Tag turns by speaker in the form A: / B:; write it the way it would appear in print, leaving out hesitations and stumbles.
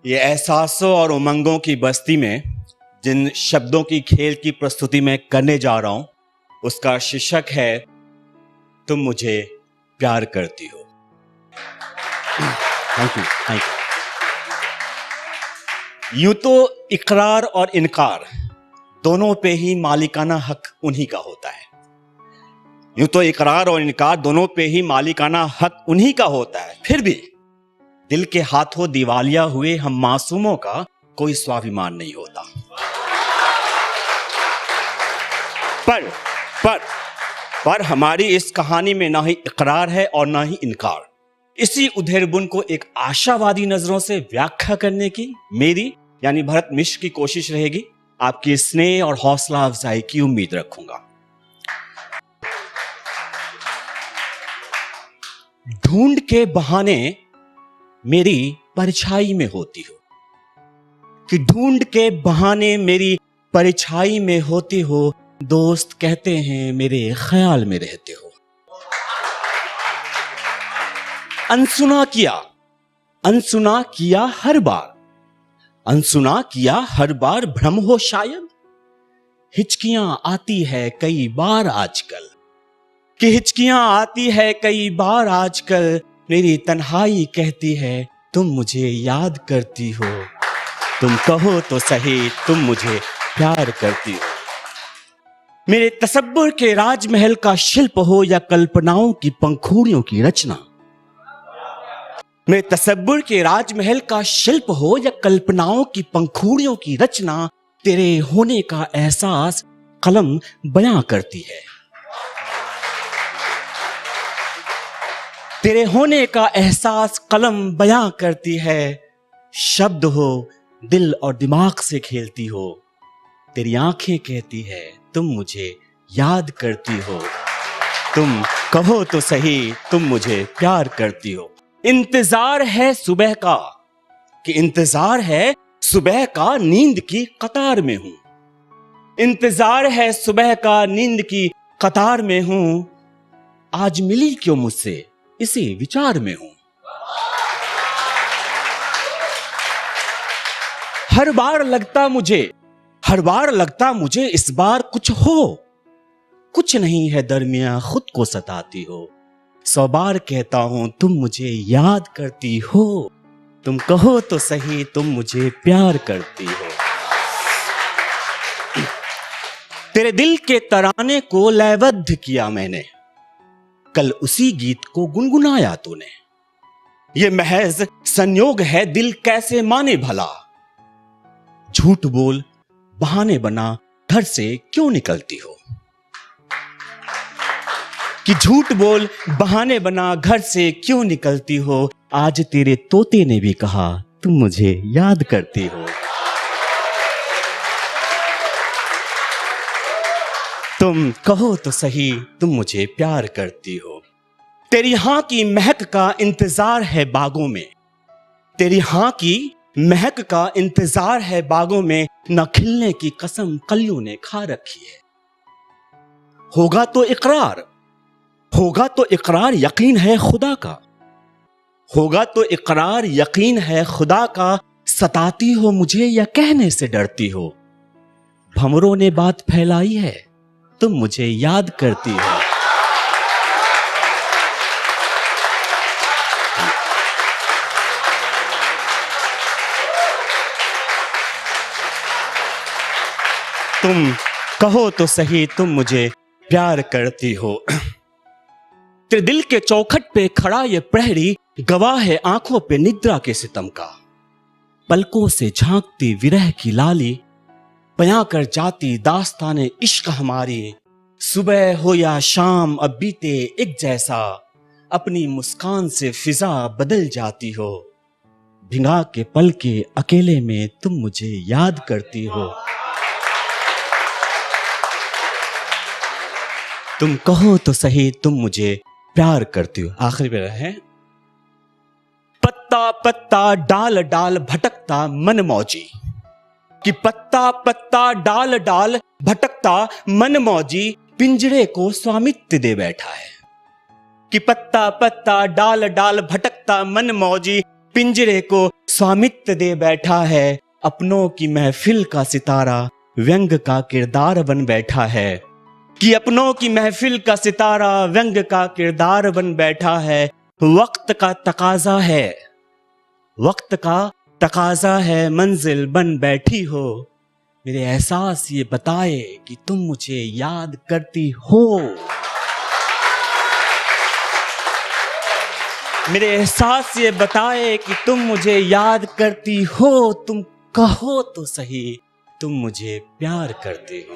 A: ये एहसासों और उमंगों की बस्ती में जिन शब्दों की खेल की प्रस्तुति मैं करने जा रहा हूं, उसका शीर्षक है तुम मुझे प्यार करती हो। Thank you, thank you. यूं तो इकरार और इनकार दोनों पे ही मालिकाना हक उन्हीं का होता है। यूं तो इकरार और इनकार दोनों पे ही मालिकाना हक उन्हीं का होता है, फिर भी दिल के हाथों दिवालिया हुए हम मासूमों का कोई स्वाभिमान नहीं होता। पर हमारी इस कहानी में ना ही इकरार है और ना ही इनकार। इसी उधेड़बुन को एक आशावादी नजरों से व्याख्या करने की मेरी यानी भरत मिश्र की कोशिश रहेगी। आपकी स्नेह और हौसला अफजाई की उम्मीद रखूंगा। ढूंढ के बहाने मेरी परछाई में होती हो, कि ढूंढ के बहाने मेरी परछाई में होती हो, दोस्त कहते हैं मेरे ख्याल में रहते हो। अनसुना किया हर बार, अनसुना किया हर बार भ्रम हो शायद। हिचकियां आती है कई बार आजकल, कि हिचकियां आती है कई बार आजकल। मेरी तन्हाई कहती है तुम मुझे याद करती हो। तुम कहो तो सही तुम मुझे प्यार करती हो। मेरे तसव्वुर के राजमहल का शिल्प हो या कल्पनाओं की पंखुड़ियों की रचना, मेरे तसव्वुर के राजमहल का शिल्प हो या कल्पनाओं की पंखुड़ियों की रचना, तेरे होने का एहसास कलम बयां करती है। तेरे होने का एहसास कलम बयां करती है। शब्द हो दिल और दिमाग से खेलती हो। तेरी आंखें कहती है तुम मुझे याद करती हो। तुम कहो तो सही तुम मुझे प्यार करती हो। इंतजार है सुबह का, कि इंतजार है सुबह का, नींद की कतार में हूं। इंतजार है सुबह का, नींद की कतार में हूं। आज मिली क्यों मुझसे, इसी विचार में हूं। हर बार लगता मुझे इस बार कुछ नहीं है दरमियां, खुद को सताती हो। 100 बार कहता हूं तुम मुझे याद करती हो। तुम कहो तो सही तुम मुझे प्यार करती हो। तेरे दिल के तराने को लयबद्ध किया मैंने, कल उसी गीत को गुनगुनाया तूने। ये महज संयोग है दिल कैसे माने भला। झूठ बोल बहाने बना घर से क्यों निकलती हो, कि झूठ बोल बहाने बना घर से क्यों निकलती हो। आज तेरे तोते ने भी कहा तुम मुझे याद करती हो। तुम कहो तो सही तुम मुझे प्यार करती हो। तेरी हां की महक का इंतजार है बागों में, तेरी हां की महक का इंतजार है बागों में। न खिलने की कसम कलियों ने खा रखी है। होगा तो इकरार यकीन है खुदा का, होगा तो इकरार यकीन है खुदा का। सताती हो मुझे या कहने से डरती हो। भंवरों ने बात फैलाई है तुम मुझे याद करती हो। तुम कहो तो सही तुम मुझे प्यार करती हो। तेरे दिल के चौखट पे खड़ा ये प्रहरी गवाह है आंखों पे निद्रा के सितम का। पलकों से झांकती विरह की लाली, बयां कर जाती दास्ताने इश्क हमारी। सुबह हो या शाम अब बीते एक जैसा, अपनी मुस्कान से फिजा बदल जाती हो। भिंगा के पल के अकेले में तुम मुझे याद करती हो। तुम कहो तो सही तुम मुझे प्यार करती हो। आखिरी में है पत्ता पत्ता डाल डाल भटकता मन मौजी, कि पत्ता पत्ता डाल डाल भटकता मन मौजी। पिंजरे को स्वामित्व दे बैठा है, कि पत्ता पत्ता डाल डाल भटकता मन मौजी। पिंजरे को स्वामित्व दे बैठा है, अपनों की महफिल का सितारा व्यंग का किरदार बन बैठा है। कि अपनों की महफिल का सितारा व्यंग का किरदार बन बैठा है। वक्त का तकाजा है, वक्त का तकाजा है, मंजिल बन बैठी हो। मेरे एहसास ये बताए कि तुम मुझे याद करती हो। मेरे एहसास ये बताए कि तुम मुझे याद करती हो। तुम कहो तो सही, तुम मुझे प्यार करते हो।